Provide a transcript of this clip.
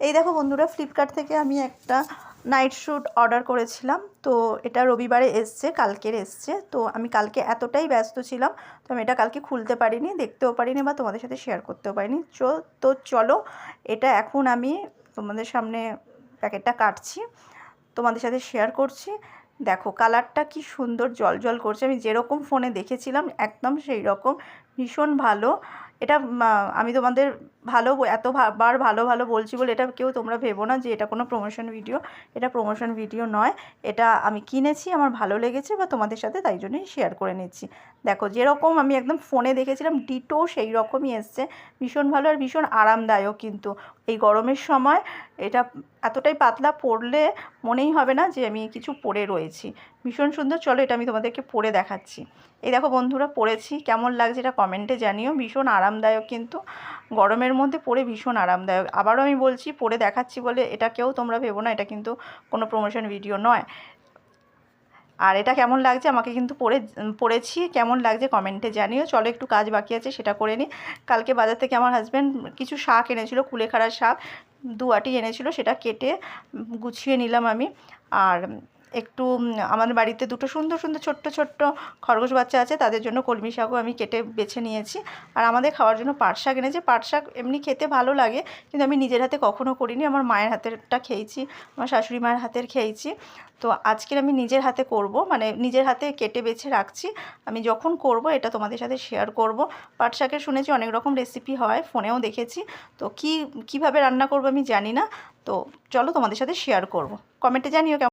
এই দেখো বন্ধুরা, ফ্লিপকার্ট থেকে আমি একটা নাইট স্যুট অর্ডার করেছিলাম। তো এটা রবিবারে এসছে, কালকের এসছে। তো আমি কালকে এতটাই ব্যস্ত ছিলাম, তো আমি এটা কালকে খুলতে পারিনি, দেখতেও পারিনি বা তোমাদের সাথে শেয়ার করতেও পারিনি। তো চলো, এটা এখন আমি তোমাদের সামনে প্যাকেটটা কাটছি, তোমাদের সাথে শেয়ার করছি। দেখো কালারটা কি সুন্দর জল করছে, আমি যেরকম ফোনে দেখেছিলাম একদম সেই রকম, ভীষণ ভালো। এটা আমি তোমাদের এতবার ভালো ভালো বলছি বলে এটা কেউ তোমরা ভেবো না যে এটা কোনো প্রমোশন ভিডিও। এটা প্রমোশন ভিডিও নয়, এটা আমি কিনেছি, আমার ভালো লেগেছে বা তোমাদের সাথে তাই জন্যই শেয়ার করে নিচ্ছি। দেখো যেরকম আমি একদম ফোনে দেখেছিলাম ডিটো সেই রকমই এসছে, ভীষণ ভালো আর ভীষণ আরামদায়ক। কিন্তু এই গরমের সময় এটা এতটাই পাতলা, পরলে মনেই হবে না যে আমি কিছু পরে রয়েছি, ভীষণ সুন্দর। চলো এটা আমি তোমাদেরকে পরে দেখাচ্ছি। এই দেখো বন্ধুরা, পরেছি, কেমন লাগছে এটা কমেন্টে জানিও। ভীষণ আরামদায়ক, কিন্তু গরমের মধ্যে পরে ভীষণ আরামদায়ক। আবারও আমি বলছি, পরে দেখাচ্ছি বলে এটা কেউ তোমরা ভেবো না এটা কিন্তু কোনো প্রমোশন ভিডিও নয়। আর এটা কেমন লাগছে আমাকে কিন্তু পরেছি, কেমন লাগছে কমেন্টে জানিও। চলো একটু কাজ বাকি আছে সেটা করে নিই। কালকে বাজার থেকে আমার হাজব্যান্ড কিছু শাক এনেছিল, কুলেখাড়া শাক 2 আঁটি এনেছিল, সেটা কেটে গুছিয়ে নিলাম আমি। আর একটু আমাদের বাড়িতে দুটো সুন্দর সুন্দর ছোট্ট ছোট্ট খরগোশ বাচ্চা আছে, তাদের জন্য কলমি শাকও আমি কেটে বেছে নিয়েছি। আর আমাদের খাওয়ার জন্য পাট শাক এনেছে। পাট শাক এমনি খেতে ভালো লাগে, কিন্তু আমি নিজের হাতে কখনো করিনি, আমার মায়ের হাতেরটা খেয়েছি, আমার শাশুড়ি মায়ের হাতের খেয়েছি। তো আজকের আমি নিজের হাতে করব, মানে নিজের হাতে কেটে বেছে রাখছি। আমি যখন করব এটা তোমাদের সাথে শেয়ার করব। পাট শাকের শুনেছি অনেক রকম রেসিপি হয়, ফোনেও দেখেছি। তো কীভাবে রান্না করব আমি জানি না। তো চলো তোমাদের সাথে শেয়ার করব, কমেন্টে জানিও কেমন।